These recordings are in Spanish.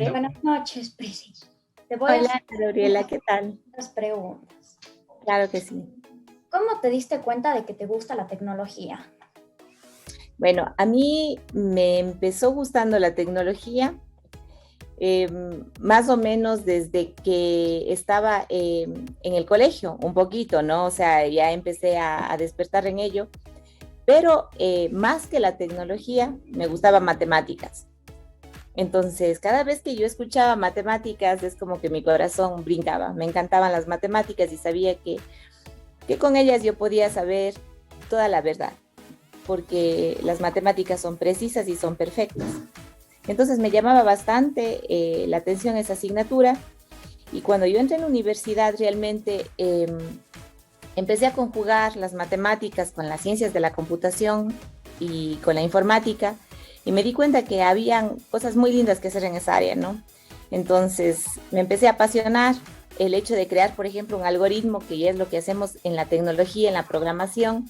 Buenas noches, Presi. Te voy a hacer Hola, Gabriela, ¿qué tal? unas preguntas. Claro que sí. ¿Cómo te diste cuenta de que te gusta la tecnología? Bueno, a mí me empezó gustando la tecnología más o menos desde que estaba en el colegio, un poquito, ¿no? O sea, ya empecé a despertar en ello, pero más que la tecnología, me gustaba matemáticas. Entonces, cada vez que yo escuchaba matemáticas, es como que mi corazón brincaba. Me encantaban las matemáticas y sabía que con ellas yo podía saber toda la verdad, porque las matemáticas son precisas y son perfectas. Entonces me llamaba bastante la atención esa asignatura y cuando yo entré en la universidad realmente empecé a conjugar las matemáticas con las ciencias de la computación y con la informática y me di cuenta que habían cosas muy lindas que hacer en esa área, ¿no? Entonces me empecé a apasionar el hecho de crear, por ejemplo, un algoritmo, que ya es lo que hacemos en la tecnología, en la programación,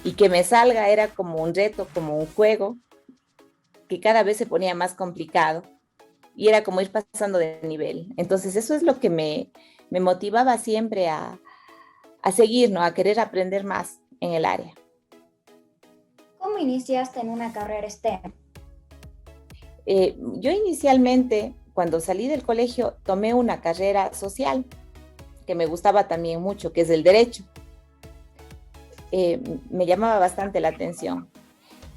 y que me salga era como un reto, como un juego, que cada vez se ponía más complicado y era como ir pasando de nivel. Entonces eso es lo que me motivaba siempre a seguir, ¿no? A querer aprender más en el área. ¿Cómo iniciaste en una carrera STEM? Yo inicialmente, cuando salí del colegio, tomé una carrera social que me gustaba también mucho, que es el derecho. Me llamaba bastante la atención,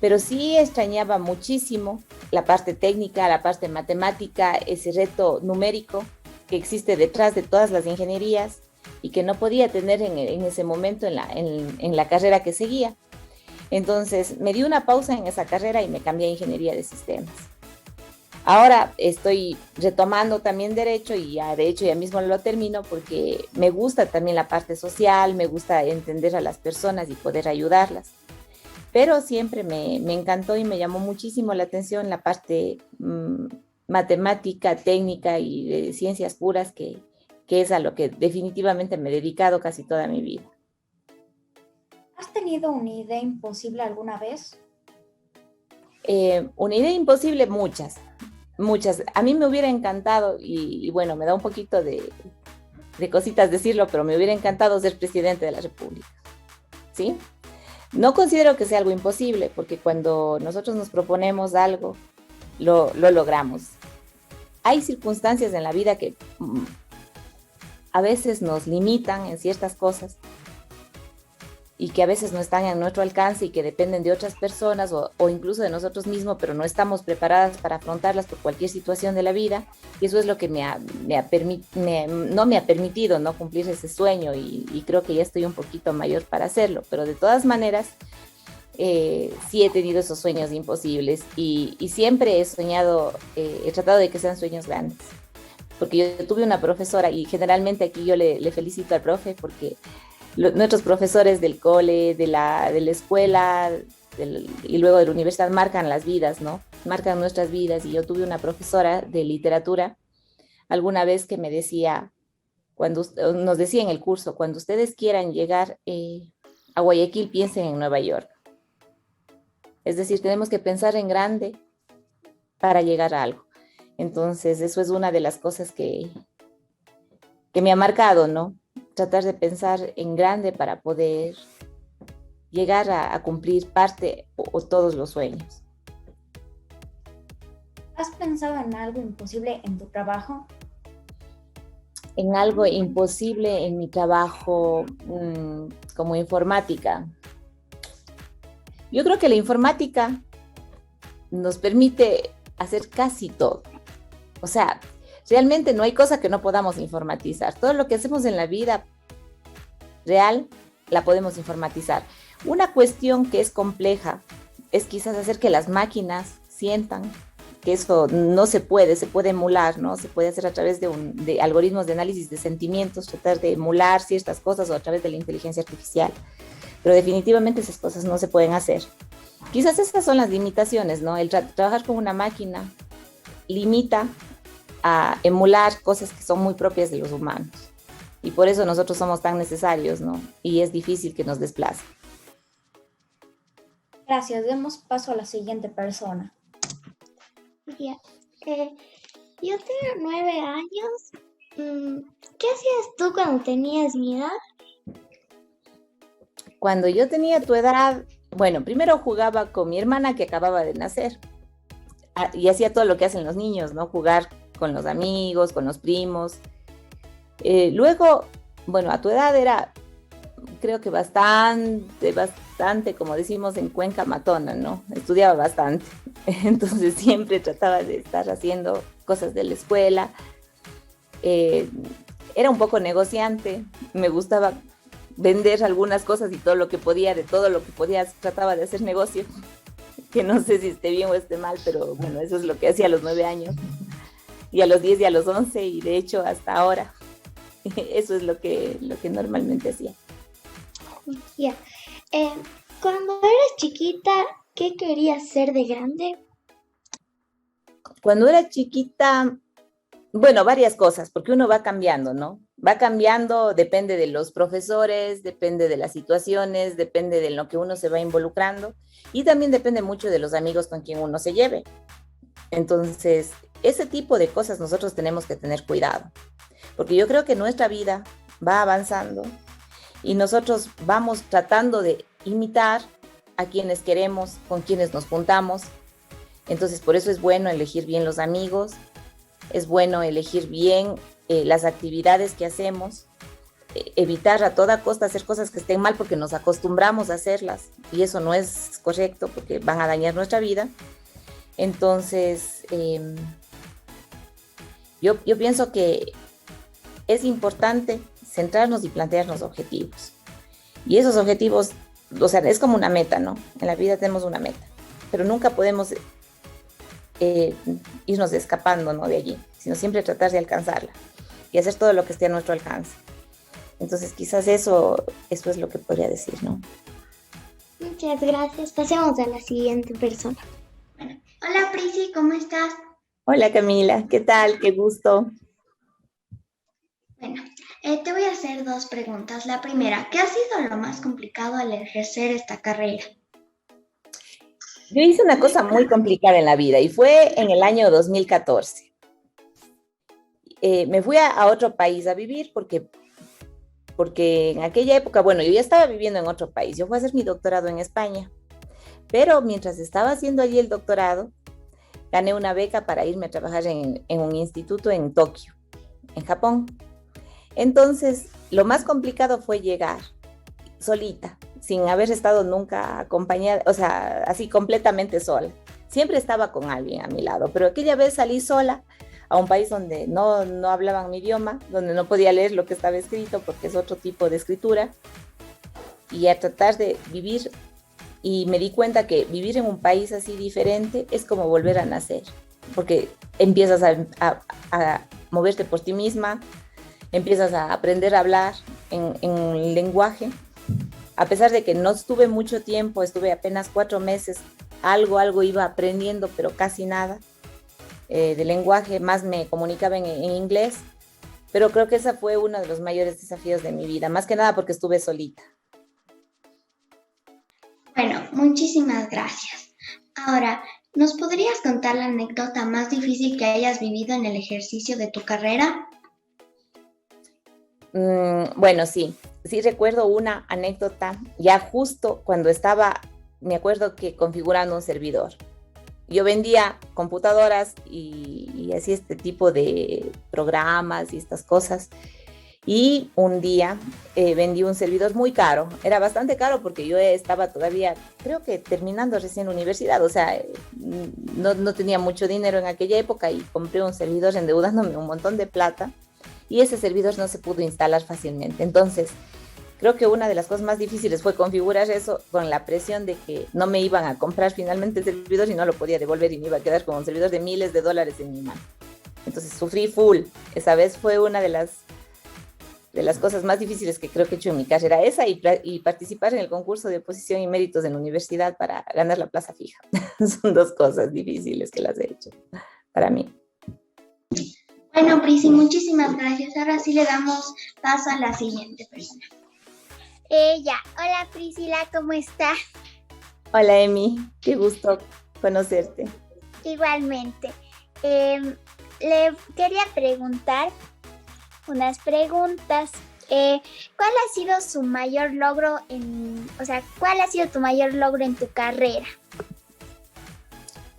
pero sí extrañaba muchísimo la parte técnica, la parte matemática, ese reto numérico que existe detrás de todas las ingenierías y que no podía tener en ese momento en la carrera que seguía. Entonces me di una pausa en esa carrera y me cambié a ingeniería de sistemas. Ahora estoy retomando también derecho y ya, de hecho ya mismo lo termino porque me gusta también la parte social, me gusta entender a las personas y poder ayudarlas. Pero siempre me encantó y me llamó muchísimo la atención la parte matemática, técnica y de ciencias puras, que es a lo que definitivamente me he dedicado casi toda mi vida. ¿Has tenido una idea imposible alguna vez? Una idea imposible, muchas, muchas. A mí me hubiera encantado, y bueno, me da un poquito de cositas decirlo, pero me hubiera encantado ser presidente de la República, ¿sí? No considero que sea algo imposible, porque cuando nosotros nos proponemos algo, lo logramos. Hay circunstancias en la vida que a veces nos limitan en ciertas cosas y que a veces no están en nuestro alcance y que dependen de otras personas o incluso de nosotros mismos, pero no estamos preparadas para afrontarlas por cualquier situación de la vida. Y eso es lo que no me ha permitido no cumplir ese sueño y creo que ya estoy un poquito mayor para hacerlo, pero de todas maneras sí he tenido esos sueños imposibles y siempre he soñado, he tratado de que sean sueños grandes. Porque yo tuve una profesora y generalmente aquí yo le felicito al profe porque nuestros profesores del cole, de la escuela y luego de la universidad marcan las vidas, ¿no? Marcan nuestras vidas. Y yo tuve una profesora de literatura alguna vez que me decía, nos decía en el curso, cuando ustedes quieran llegar a Guayaquil, piensen en Nueva York. Es decir, tenemos que pensar en grande para llegar a algo. Entonces, eso es una de las cosas que me ha marcado, ¿no? Tratar de pensar en grande para poder llegar a cumplir parte o todos los sueños. ¿Has pensado en algo imposible en tu trabajo? En algo imposible en mi trabajo como informática. Yo creo que la informática nos permite hacer casi todo. O sea, realmente no hay cosa que no podamos informatizar. Todo lo que hacemos en la vida real la podemos informatizar. Una cuestión que es compleja es quizás hacer que las máquinas sientan, que eso no se puede emular, ¿no? Se puede hacer a través de algoritmos de análisis de sentimientos, tratar de emular ciertas cosas o a través de la inteligencia artificial. Pero definitivamente esas cosas no se pueden hacer. Quizás esas son las limitaciones, ¿no? El trabajar con una máquina limita a emular cosas que son muy propias de los humanos. Y por eso nosotros somos tan necesarios, ¿no? Y es difícil que nos desplace. Gracias, demos paso a la siguiente persona. Ya. Eh, Yo tengo 9 años. ¿Qué hacías tú cuando tenías mi edad? Cuando yo tenía tu edad, bueno, primero jugaba con mi hermana que acababa de nacer. Y hacía todo lo que hacen los niños, ¿no? Jugar con los amigos, con los primos. Luego, bueno, a tu edad era, creo que bastante, como decimos en Cuenca, matona, ¿no? Estudiaba bastante. Entonces siempre trataba de estar haciendo cosas de la escuela. Era un poco negociante, me gustaba vender algunas cosas y todo lo que podía, de todo lo que podía, trataba de hacer negocio, que no sé si esté bien o esté mal, pero bueno, eso es lo que hacía a los 9 años, y a los 10 y a los 11, y de hecho hasta ahora, eso es lo que normalmente hacía. Ya. Cuando eras chiquita, ¿qué querías ser de grande? Cuando era chiquita, bueno, varias cosas, porque uno va cambiando, ¿no? Va cambiando, depende de los profesores, depende de las situaciones, depende de lo que uno se va involucrando y también depende mucho de los amigos con quien uno se lleve. Entonces, ese tipo de cosas nosotros tenemos que tener cuidado, porque yo creo que nuestra vida va avanzando y nosotros vamos tratando de imitar a quienes queremos, con quienes nos juntamos. Entonces, por eso es bueno elegir bien los amigos, es bueno elegir bien las actividades que hacemos, evitar a toda costa hacer cosas que estén mal porque nos acostumbramos a hacerlas y eso no es correcto porque van a dañar nuestra vida. Entonces, yo pienso que es importante centrarnos y plantearnos objetivos. Y esos objetivos, o sea, es como una meta, ¿no? En la vida tenemos una meta, pero nunca podemos irnos escapando, ¿no? De allí, sino siempre tratar de alcanzarla y hacer todo lo que esté a nuestro alcance. Entonces, quizás eso es lo que podría decir, ¿no? Muchas gracias. Pasemos a la siguiente persona. Bueno, hola Prisi, ¿cómo estás? Hola Camila, ¿qué tal? Qué gusto. Bueno, te voy a hacer 2 preguntas. La primera, ¿qué ha sido lo más complicado al ejercer esta carrera? Yo hice una cosa muy complicada en la vida y fue en el año 2014. Me fui a otro país a vivir porque en aquella época, bueno, yo ya estaba viviendo en otro país. Yo fui a hacer mi doctorado en España, pero mientras estaba haciendo allí el doctorado, gané una beca para irme a trabajar en un instituto en Tokio, en Japón. Entonces, lo más complicado fue llegar solita, sin haber estado nunca acompañada, o sea, así completamente sola. Siempre estaba con alguien a mi lado, pero aquella vez salí sola a un país donde no hablaban mi idioma, donde no podía leer lo que estaba escrito porque es otro tipo de escritura, y a tratar de vivir, y me di cuenta que vivir en un país así diferente es como volver a nacer, porque empiezas a moverte por ti misma, empiezas a aprender a hablar en el lenguaje. A pesar de que no estuve mucho tiempo, estuve apenas 4 meses, algo iba aprendiendo, pero casi nada de lenguaje, más me comunicaba en inglés, pero creo que ese fue uno de los mayores desafíos de mi vida, más que nada porque estuve solita. Bueno, muchísimas gracias. Ahora, ¿nos podrías contar la anécdota más difícil que hayas vivido en el ejercicio de tu carrera? Bueno, sí recuerdo una anécdota, ya justo cuando estaba, me acuerdo que configurando un servidor. Yo vendía computadoras y hacía este tipo de programas y estas cosas. Y un día vendí un servidor muy caro, era bastante caro porque yo estaba todavía, creo que terminando recién universidad, o sea, no tenía mucho dinero en aquella época y compré un servidor endeudándome un montón de plata y ese servidor no se pudo instalar fácilmente. Entonces, creo que una de las cosas más difíciles fue configurar eso con la presión de que no me iban a comprar finalmente el servidor y no lo podía devolver y me iba a quedar con un servidor de miles de dólares en mi mano. Entonces sufrí full. Esa vez fue una de las cosas más difíciles que creo que he hecho en mi carrera, esa y participar en el concurso de oposición y méritos en la universidad para ganar la plaza fija. Son 2 cosas difíciles que las he hecho para mí. Bueno, Prisi, muchísimas gracias. Ahora sí le damos paso a la siguiente persona. Hola Priscila, ¿cómo estás? Hola Emi, qué gusto conocerte. Igualmente. le quería preguntar unas preguntas. ¿Cuál ha sido su mayor logro cuál ha sido tu mayor logro en tu carrera?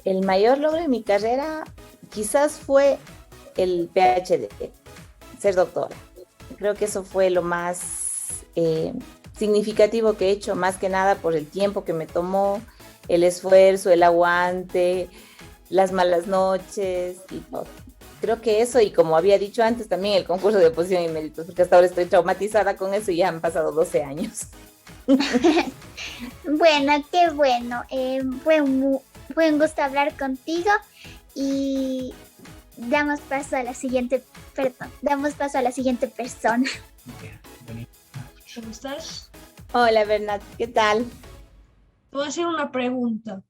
El mayor logro de mi carrera quizás fue el PhD, ser doctora. Creo que eso fue lo más significativo que he hecho, más que nada por el tiempo que me tomó, el esfuerzo, el aguante, las malas noches y todo. Creo que eso, y como había dicho antes, también el concurso de oposición y méritos, porque hasta ahora estoy traumatizada con eso y ya han pasado 12 años. Bueno, qué bueno. Fue un gusto hablar contigo y damos paso a la siguiente persona. ¿Cómo estás? Hola Bernat, ¿qué tal? Puedo hacer una pregunta.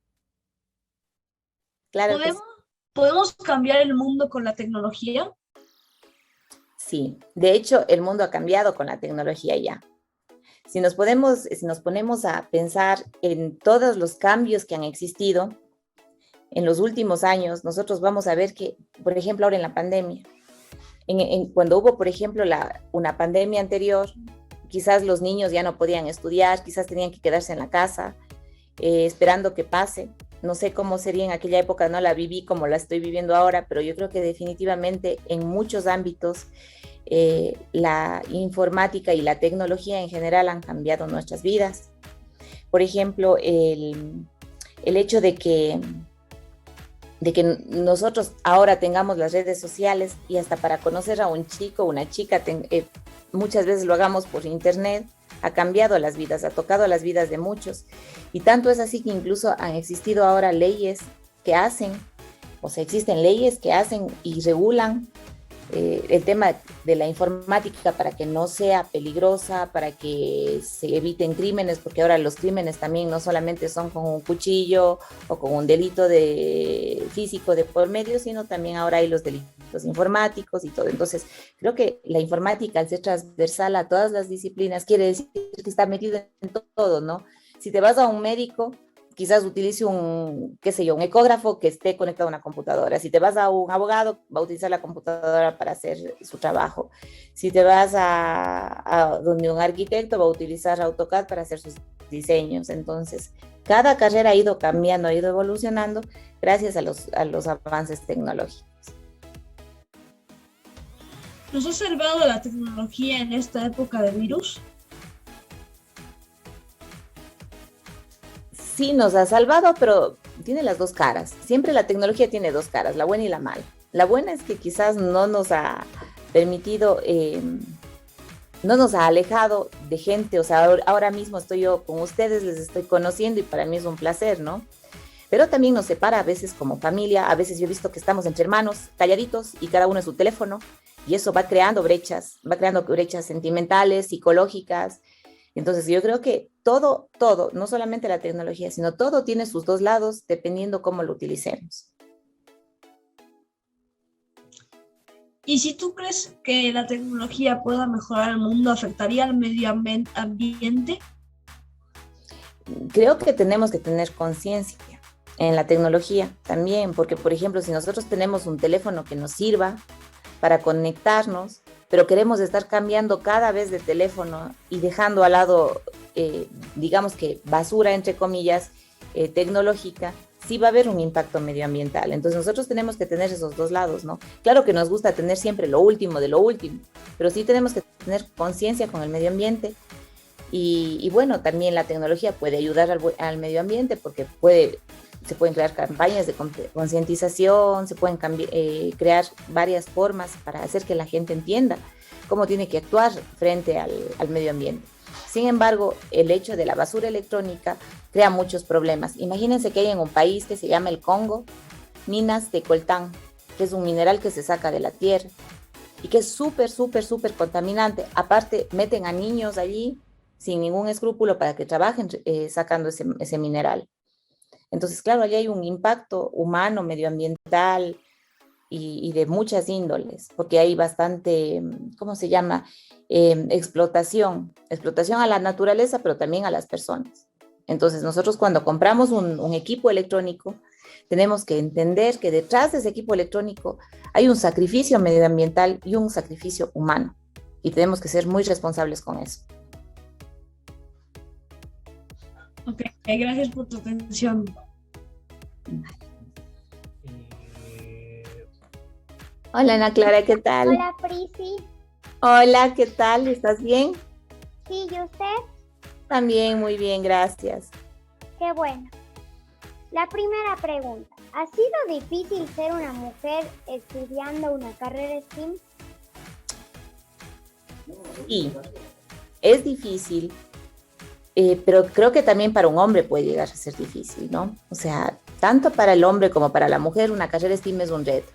Claro que sí. ¿Podemos cambiar el mundo con la tecnología? Sí, de hecho el mundo ha cambiado con la tecnología ya. Si nos ponemos a pensar en todos los cambios que han existido en los últimos años, nosotros vamos a ver que, por ejemplo, ahora en la pandemia, cuando hubo, por ejemplo, una pandemia anterior, quizás los niños ya no podían estudiar, quizás tenían que quedarse en la casa, esperando que pase. No sé cómo sería en aquella época, no la viví como la estoy viviendo ahora, pero yo creo que definitivamente en muchos ámbitos la informática y la tecnología en general han cambiado nuestras vidas. Por ejemplo, el hecho de que nosotros ahora tengamos las redes sociales y hasta para conocer a un chico o una chica, muchas veces lo hagamos por internet, ha cambiado las vidas, ha tocado las vidas de muchos. Y tanto es así que incluso han existido ahora leyes que hacen, o sea, existen leyes que hacen y regulan el tema de la informática para que no sea peligrosa, para que se eviten crímenes, porque ahora los crímenes también no solamente son con un cuchillo o con un delito físico de por medio, sino también ahora hay los delitos informáticos y todo. Entonces, creo que la informática, al ser transversal a todas las disciplinas, quiere decir que está metido en todo, ¿no? Si te vas a un médico, quizás utilice un ecógrafo que esté conectado a una computadora. Si te vas a un abogado, va a utilizar la computadora para hacer su trabajo. Si te vas a donde un arquitecto, va a utilizar AutoCAD para hacer sus diseños. Entonces, cada carrera ha ido cambiando, ha ido evolucionando gracias a los avances tecnológicos. ¿Nos ha salvado la tecnología en esta época de virus? Sí, nos ha salvado, pero tiene las dos caras. Siempre la tecnología tiene dos caras, la buena y la mala. La buena es que quizás no nos ha permitido, no nos ha alejado de gente. O sea, ahora mismo estoy yo con ustedes, les estoy conociendo y para mí es un placer, ¿no? Pero también nos separa a veces como familia. A veces yo he visto que estamos entre hermanos, calladitos, y cada uno en su teléfono, y eso va creando brechas sentimentales, psicológicas. Entonces yo creo que todo, no solamente la tecnología, sino todo tiene sus dos lados dependiendo cómo lo utilicemos. Y si tú crees que la tecnología pueda mejorar el mundo, ¿afectaría al medio ambiente? Creo que tenemos que tener conciencia en la tecnología también, porque por ejemplo, si nosotros tenemos un teléfono que nos sirva para conectarnos, pero queremos estar cambiando cada vez de teléfono y dejando al lado, digamos que basura, entre comillas, tecnológica, sí va a haber un impacto medioambiental. Entonces nosotros tenemos que tener esos dos lados, ¿no? Claro que nos gusta tener siempre lo último de lo último, pero sí tenemos que tener conciencia con el medio ambiente. Y bueno, también la tecnología puede ayudar al medio ambiente porque se pueden crear campañas de concientización, se pueden crear varias formas para hacer que la gente entienda cómo tiene que actuar frente al medio ambiente. Sin embargo, el hecho de la basura electrónica crea muchos problemas. Imagínense que hay en un país que se llama el Congo, minas de coltán, que es un mineral que se saca de la tierra y que es súper contaminante. Aparte, meten a niños allí sin ningún escrúpulo para que trabajen sacando ese mineral. Entonces, claro, allí hay un impacto humano, medioambiental y de muchas índoles, porque hay bastante, ¿cómo se llama? Explotación a la naturaleza, pero también a las personas. Entonces, nosotros cuando compramos un equipo electrónico, tenemos que entender que detrás de ese equipo electrónico hay un sacrificio medioambiental y un sacrificio humano. Y tenemos que ser muy responsables con eso. Ok, gracias por tu atención. Hola, Ana Clara, ¿qué tal? Hola, Prisi. Hola, ¿qué tal? ¿Estás bien? Sí, ¿y usted? También, muy bien, gracias. Qué bueno. La primera pregunta. ¿Ha sido difícil ser una mujer estudiando una carrera STEAM? Sí, es difícil, pero creo que también para un hombre puede llegar a ser difícil, ¿no? O sea, tanto para el hombre como para la mujer, una carrera STEAM es un reto.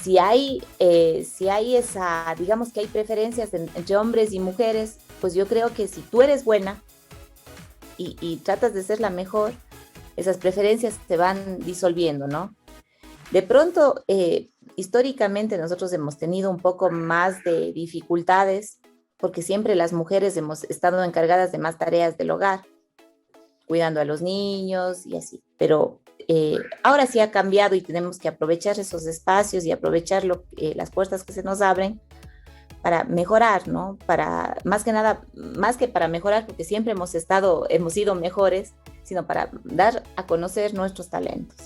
Si hay esa, digamos que hay preferencias entre hombres y mujeres, pues yo creo que si tú eres buena y tratas de ser la mejor, esas preferencias se van disolviendo, ¿no? De pronto, históricamente nosotros hemos tenido un poco más de dificultades porque siempre las mujeres hemos estado encargadas de más tareas del hogar, cuidando a los niños y así. Pero ahora sí ha cambiado y tenemos que aprovechar esos espacios y aprovechar las puertas que se nos abren para mejorar, ¿no? Para, más que nada, más que para mejorar, porque siempre hemos sido mejores, sino para dar a conocer nuestros talentos.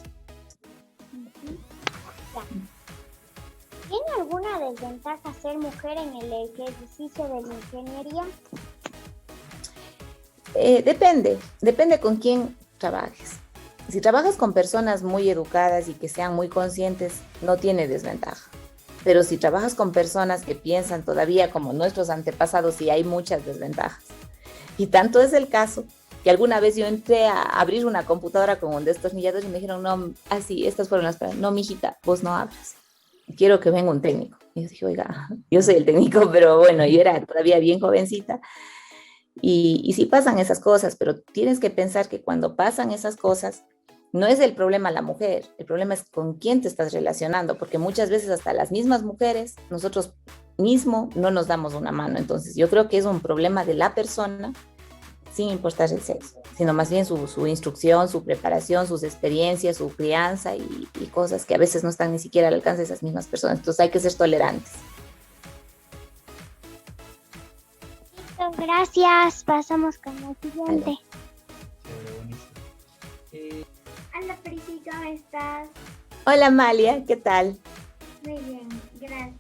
¿Tiene alguna desventaja ser mujer en el ejercicio de la ingeniería? Depende con quién trabajes. Si trabajas con personas muy educadas y que sean muy conscientes, no tiene desventaja. Pero si trabajas con personas que piensan todavía como nuestros antepasados, sí hay muchas desventajas. Y tanto es el caso que alguna vez yo entré a abrir una computadora con un destornillador y me dijeron, no, así, estas fueron las palabras, no, mijita, vos no abras. Quiero que venga un técnico. Y yo dije, oiga, yo soy el técnico, pero bueno, yo era todavía bien jovencita. Y sí pasan esas cosas, pero tienes que pensar que cuando pasan esas cosas, no es el problema la mujer, el problema es con quién te estás relacionando, porque muchas veces hasta las mismas mujeres, nosotros mismos no nos damos una mano. Entonces yo creo que es un problema de la persona, sin importar el sexo, sino más bien su instrucción, su preparación, sus experiencias, su crianza y cosas que a veces no están ni siquiera al alcance de esas mismas personas. Entonces hay que ser tolerantes. Gracias. Pasamos con la siguiente. Hola, Prisi, ¿cómo estás? Hola, Amalia, ¿qué tal? Muy bien, gracias.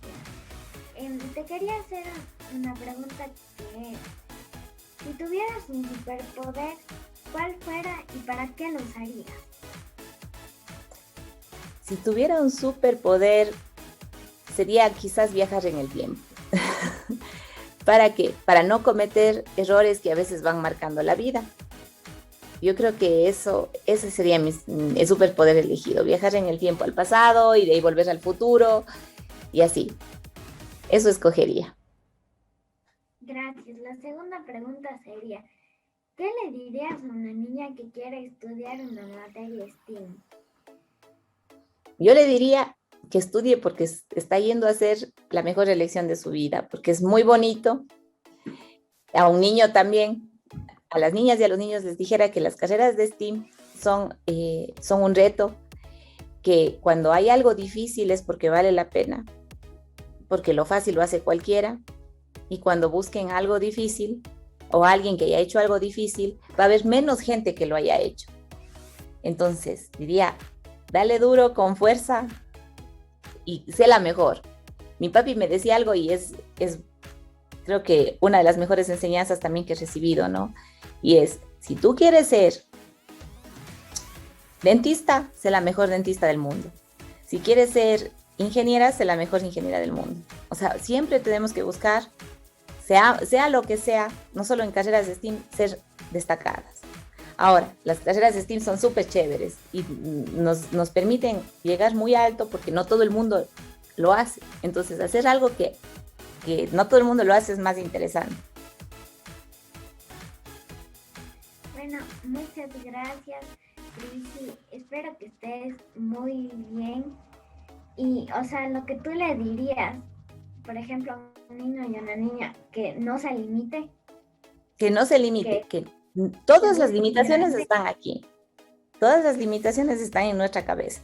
Te quería hacer una pregunta que es, si tuvieras un superpoder, ¿cuál fuera y para qué lo usarías? Si tuviera un superpoder, sería quizás viajar en el tiempo. ¿Para qué? Para no cometer errores que a veces van marcando la vida. Yo creo que ese sería el superpoder elegido, viajar en el tiempo al pasado y de ahí volver al futuro y así. Eso escogería. Gracias. La segunda pregunta sería, ¿qué le dirías a una niña que quiere estudiar una materia STEAM? Yo le diría que estudie porque está yendo a hacer la mejor elección de su vida, porque es muy bonito. A un niño también, a las niñas y a los niños les dijera que las carreras de STEAM son un reto, que cuando hay algo difícil es porque vale la pena, porque lo fácil lo hace cualquiera, y cuando busquen algo difícil o alguien que haya hecho algo difícil, va a haber menos gente que lo haya hecho. Entonces, diría, dale duro, con fuerza y sé la mejor. Mi papi me decía algo y es creo que una de las mejores enseñanzas también que he recibido, ¿no? Y es, si tú quieres ser dentista, sé la mejor dentista del mundo. Si quieres ser ingeniera, sé la mejor ingeniera del mundo. O sea, siempre tenemos que buscar, sea lo que sea, no solo en carreras de STEAM, ser destacadas. Ahora, las carreras de STEAM son súper chéveres y nos permiten llegar muy alto porque no todo el mundo lo hace. Entonces, hacer algo que no todo el mundo lo hace es más interesante. Bueno, muchas gracias, Prisi. Espero que estés muy bien. Y, o sea, lo que tú le dirías, por ejemplo, a un niño y a una niña, que no se limite. Que no se limite, que Todas las limitaciones están aquí. Todas las limitaciones están en nuestra cabeza.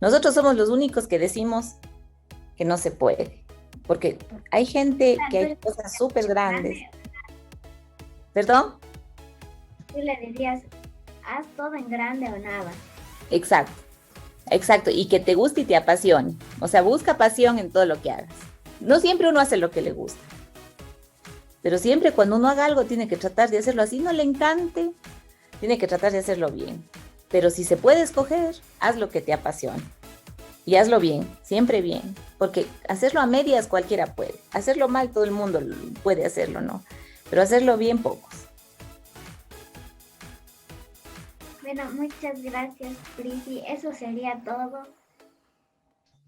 Nosotros somos los únicos que decimos que no se puede. Porque hay gente que hay cosas súper grandes. ¿Perdón? Tú le dirías, haz todo en grande o nada. Exacto. Exacto. Y que te guste y te apasione. O sea, busca pasión en todo lo que hagas. No siempre uno hace lo que le gusta. Pero siempre cuando uno haga algo tiene que tratar de hacerlo así, no le encante, tiene que tratar de hacerlo bien. Pero si se puede escoger, haz lo que te apasione. Y hazlo bien, siempre bien. Porque hacerlo a medias cualquiera puede. Hacerlo mal todo el mundo puede hacerlo, ¿no? Pero hacerlo bien pocos. Bueno, muchas gracias, Prisi. Eso sería todo.